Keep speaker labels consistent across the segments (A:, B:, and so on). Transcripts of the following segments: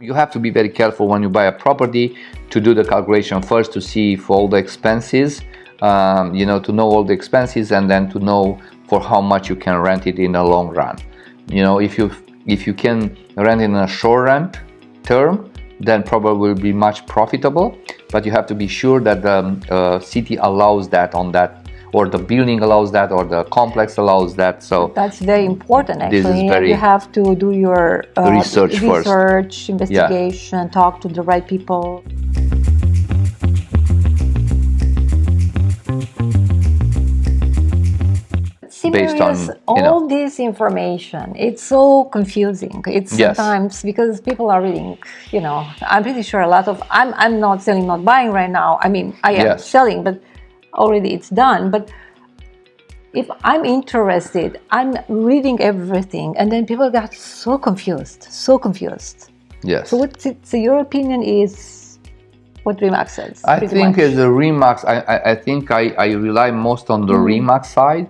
A: You have to be very careful when you buy a property to do the calculation first to see if all the expenses, to know all the expenses, and then to know for how much you can rent it in the long run. If you can rent in a short rent term, then probably will be much profitable, but you have to be sure that the city allows that on that, or the building allows that, or the complex allows that. So
B: that's very important, actually.
A: This is very,
B: you have to do your
A: research first.
B: Investigation, talk to the right people.
A: Based on
B: all this information, it's so confusing. It's sometimes because people are reading, I'm pretty sure a lot of, I'm not selling, not buying right now. I mean, I am selling, but already it's done. But if I'm interested, I'm reading everything, and then people got so confused.
A: Yes.
B: So your opinion is what Remax says?
A: I think as a Remax, I think I rely most on the Remax side,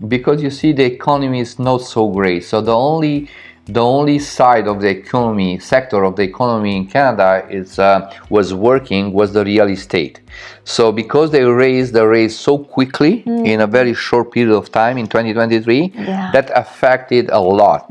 A: because you see the economy is not so great. So the only side of the economy, sector of the economy in Canada was the real estate. So because they raised the rate so quickly in a very short period of time in 2023, that affected a lot.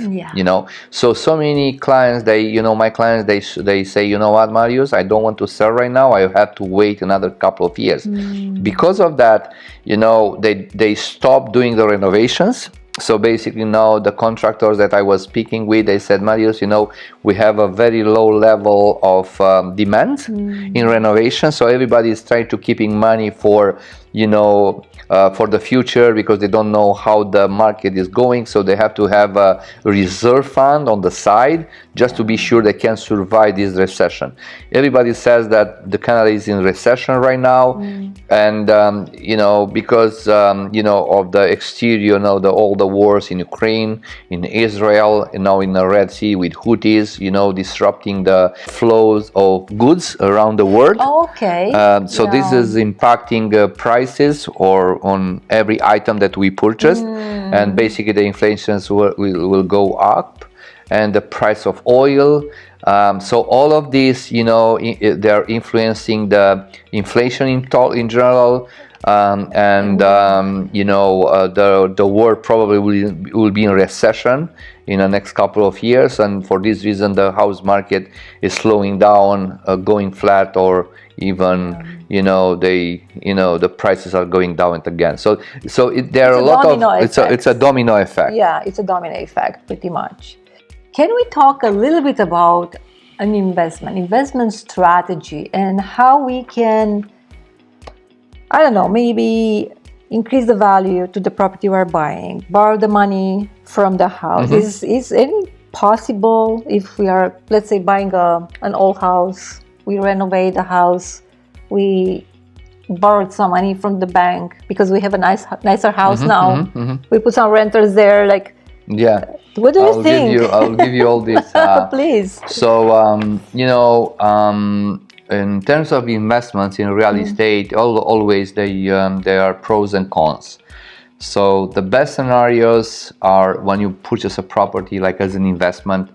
A: So many clients, my clients, they say, you know what, Marius, I don't want to sell right now. I have to wait another couple of years. Because of that, they stopped doing the renovations. So basically now the contractors that I was speaking with, they said, Marius, we have a very low level of demand in renovation. So everybody is trying to keeping money for the future, because they don't know how the market is going. So they have to have a reserve fund on the side just to be sure they can survive this recession. Everybody says that the Canada is in recession right now, and because of the exterior, all the wars in Ukraine, in Israel, now in the Red Sea with Houthis, disrupting the flows of goods around the world. So this is impacting prices or on every item that we purchase, and basically the inflations will go up, and the price of oil. So all of this, they are influencing the inflation in general, the world probably will be in recession in the next couple of years, and for this reason the house market is slowing down, going flat, or even the prices are going down again. So there are a lot of it's a domino effect.
B: Yeah, it's a domino effect pretty much. Can we talk a little bit about an investment strategy, and how we can, maybe increase the value to the property we're buying, borrow the money from the house? Is any possible if we are, let's say, buying an old house, we renovate the house, we borrowed some money from the bank because we have a nicer house now. We put some renters there, what do you think?
A: I'll give you all this.
B: Please.
A: So, in terms of investments in real estate, always there are pros and cons. So the best scenarios are when you purchase a property, like as an investment,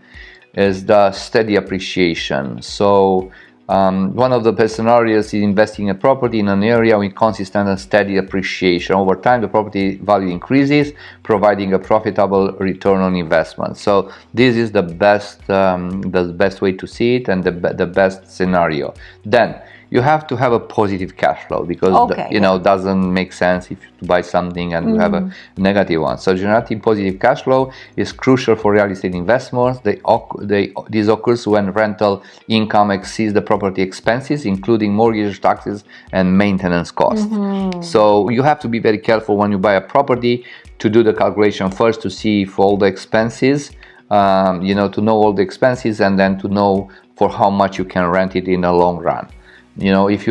A: is the steady appreciation. So one of the best scenarios is investing in a property in an area with consistent and steady appreciation. Over time, the property value increases, providing a profitable return on investment. So this is the best way to see it, and the best scenario. Then you have to have a positive cash flow, because it doesn't make sense if you buy something and you have a negative one. So generating positive cash flow is crucial for real estate investors. This occurs when rental income exceeds the property expenses, including mortgage, taxes, and maintenance costs. So you have to be very careful when you buy a property to do the calculation first to see if all the expenses, to know all the expenses, and then to know for how much you can rent it in the long run. If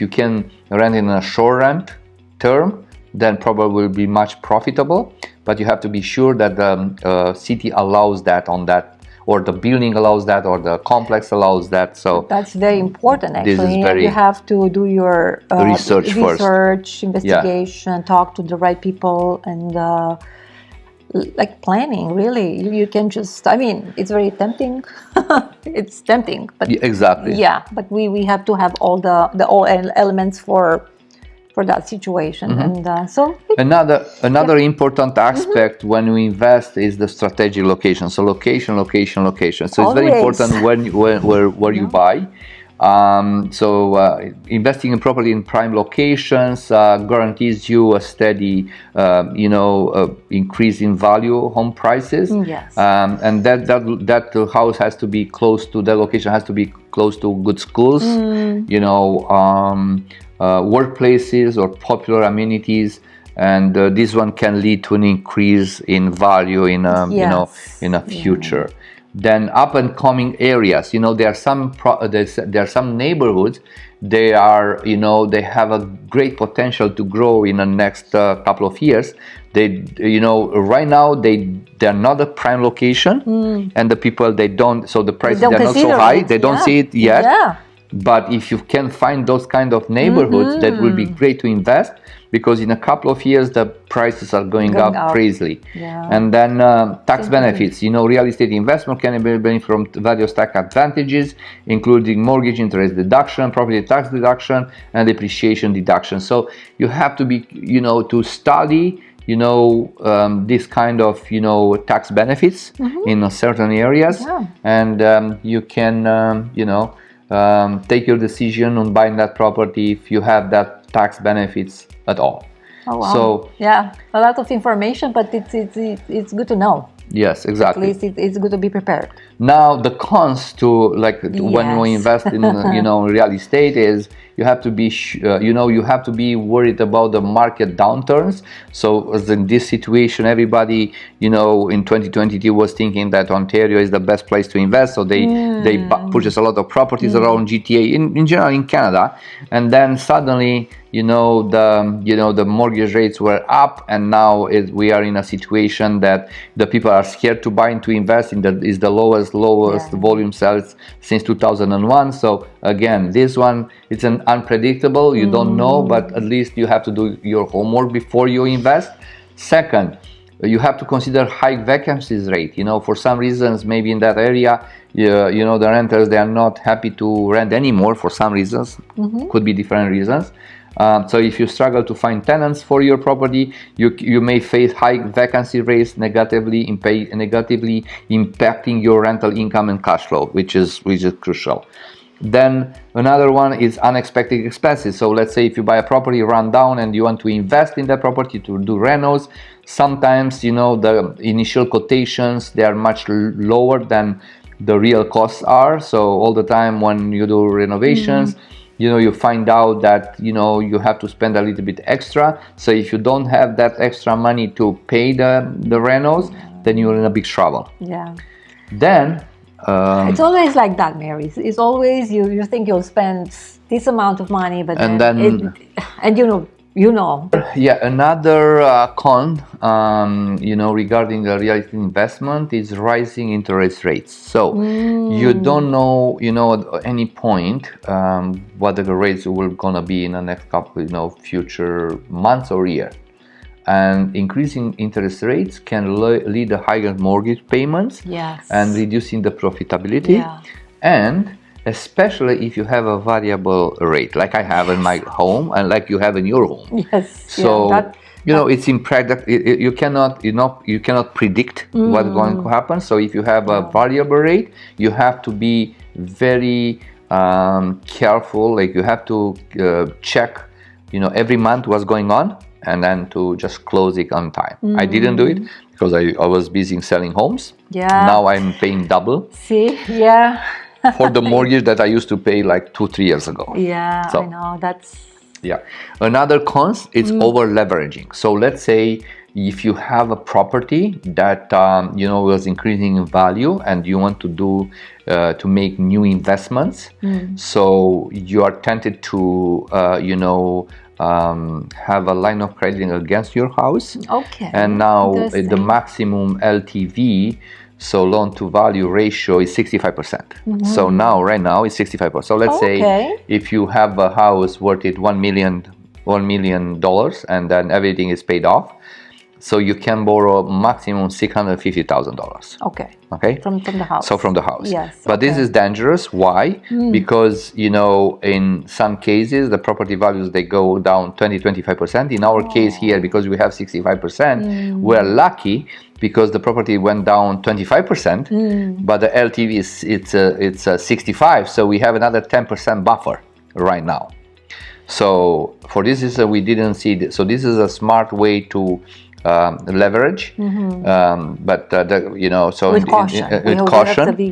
A: you can rent in a short rent term, then probably will be much profitable, but you have to be sure that the city allows that on that, or the building allows that, or the complex allows that. So
B: that's very important, actually. You have to do your
A: research first.
B: Investigation, talk to the right people, and like planning, really. You can just, I mean, it's very tempting. It's tempting, but
A: Exactly.
B: yeah, but we have to have all elements for that situation. And so
A: Another important aspect when we invest is the strategic location. So location. So it's very
B: Always.
A: important where you buy. Investing in property in prime locations guarantees you a steady, increase in value home prices.
B: Yes.
A: And that house has to be close to the location, has to be close to good schools, workplaces or popular amenities, and this one can lead to an increase in value in a future. Then up and coming areas, there are some neighborhoods. They have a great potential to grow in the next couple of years. Right now they're not a prime location, and the people so the prices are not so high. They don't see it yet.
B: Yeah.
A: But if you can find those kind of neighborhoods, that will be great to invest, because in a couple of years the prices are going up crazily.
B: Yeah.
A: And then tax benefits. Real estate investment can benefit from various tax advantages, including mortgage interest deduction, property tax deduction, and depreciation deduction. So you have to be, to study this kind of tax benefits in certain areas, and you can take your decision on buying that property if you have that tax benefits at all.
B: Oh, wow.
A: So
B: yeah, a lot of information, but it's good to know.
A: Yes, exactly.
B: At least it's good to be prepared.
A: Now the cons to when we invest in real estate is you have to be you have to be worried about the market downturns. So as in this situation, everybody in 2022 was thinking that Ontario is the best place to invest, so they purchased a lot of properties around GTA in general in Canada, and then suddenly the mortgage rates were up, and now we are in a situation that the people are scared to buy and to invest in. That is the lowest volume sales since 2001. So again, this one, it's an unpredictable. You don't know, but at least you have to do your homework before you invest. Second, you have to consider high vacancies rate. For some reasons, maybe in that area, the renters, they are not happy to rent anymore for some reasons. Could be different reasons. So if you struggle to find tenants for your property, you may face high vacancy rates, negatively impacting your rental income and cash flow, which is crucial. Then another one is unexpected expenses. So let's say if you buy a property run down and you want to invest in that property to do renos, sometimes the initial quotations, they are much lower than the real costs are. So all the time when you do renovations, you find out that you have to spend a little bit extra. So if you don't have that extra money to pay the renos, then you're in a big trouble.
B: Yeah.
A: Then
B: it's always like that, Mary. It's always you think you'll spend this amount of money, but
A: Yeah, another con, regarding the real estate investment is rising interest rates. So you don't know, at any point what the rates will gonna be in the next couple, future months or year. And increasing interest rates can lead to higher mortgage payments, and reducing the profitability, and especially if you have a variable rate like I have in my home and like you have in your home.
B: Yes.
A: So it's impractical. You cannot predict what's going to happen. So if you have a variable rate, you have to be very careful. Like you have to check every month what's going on, and then to just close it on time. I didn't do it because I was busy selling homes.
B: Yeah.
A: Now I'm paying double.
B: See, yeah.
A: For the mortgage that I used to pay like 2-3 years ago.
B: Yeah,
A: so,
B: I know, that's...
A: Yeah. Another cons is over leveraging. So let's say if you have a property that was increasing in value and you want to do to make new investments, so you are tempted to have a line of credit against your house.
B: Okay.
A: And now the maximum LTV, so loan to value ratio, is 65%. So right now it's 65%. So let's say if you have a house worth $1 million and then everything is paid off, So you can borrow maximum $650,000.
B: Okay.
A: Okay.
B: From the house.
A: So from the house.
B: Yes.
A: But this is dangerous. Why? Because, in some cases, the property values, they go down 20-25%. In our case here, because we have 65%, we're lucky because the property went down 25%, but the LTV it's 65. So we have another 10% buffer right now. So for this reason, we didn't see this. So this is a smart way to leverage, but so
B: with caution. We have to be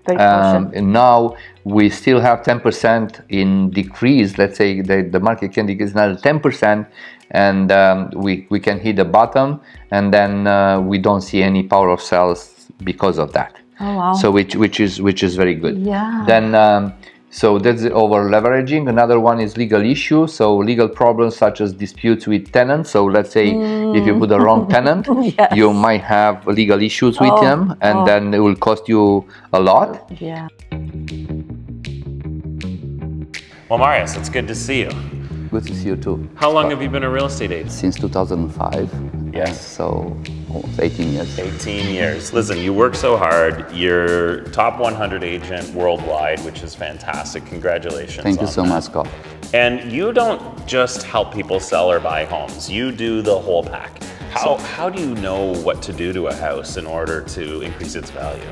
B: very cautious.
A: And now we still have 10% in decrease. Let's say the market can decrease another 10%, and we can hit the bottom, and then we don't see any power of sales because of that.
B: Oh wow!
A: So which is very good.
B: Yeah.
A: Then. So that's over leveraging. Another one is legal issues. So legal problems such as disputes with tenants. So let's say if you put the wrong tenant, you might have legal issues with them, and then it will cost you a lot.
B: Yeah.
C: Well, Marius, it's good to see you.
D: Good to see you too.
C: How long have you been a real estate agent?
D: Since 2005.
C: Yes.
D: So almost 18 years.
C: 18 years. Listen, you work so hard. You're top 100 agent worldwide, which is fantastic. Congratulations.
D: Thank you
C: on
D: so
C: that.
D: much, Scott.
C: And you don't just help people sell or buy homes. You do the whole pack. How do you know what to do to a house in order to increase its value?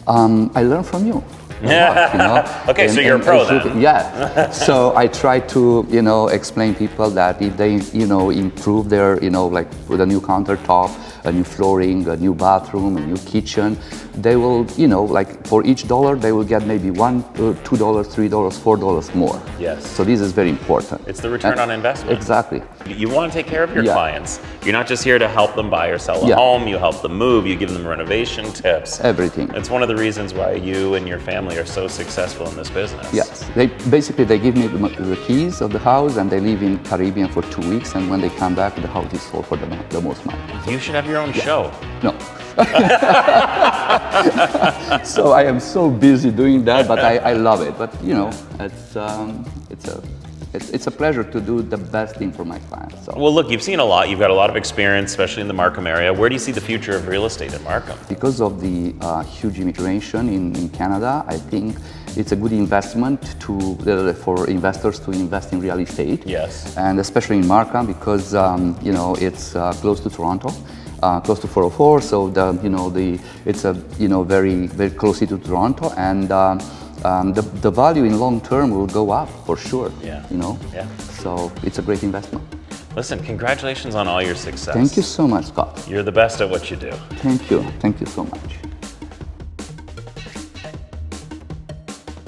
D: I learned from you.
C: Okay, so you're a pro then.
D: Yeah. So I try to, explain people that if they, improve their, like with a new countertop, a new flooring, a new bathroom, a new kitchen, they will, like for each dollar, they will get maybe $1, $2, $3, $4 more.
C: Yes.
D: So this is very important.
C: It's the return on investment.
D: Exactly.
C: You want to take care of your clients. You're not just here to help them buy or sell a home. You help them move. You give them renovation tips.
D: Everything.
C: It's one of the reasons why you and your family are so successful in this business.
D: Yes. They give me the keys of the house, and they live in Caribbean for 2 weeks, and when they come back, the house is sold for the most money.
C: You should have your own show.
D: No. So I am so busy doing that, but I love it. But it's a pleasure to do the best thing for my clients. So.
C: Well, look, you've seen a lot. You've got a lot of experience, especially in the Markham area. Where do you see the future of real estate in Markham?
D: Because of the huge immigration in Canada, I think it's a good investment for investors to invest in real estate.
C: Yes.
D: And especially in Markham because it's close to Toronto. Close to 404, so it's a very very close to Toronto, and the value in long term will go up for sure.
C: Yeah. Yeah.
D: So it's a great investment.
C: Listen, congratulations on all your success.
D: Thank you so much, Scott.
C: You're the best at what you do.
D: Thank you so much.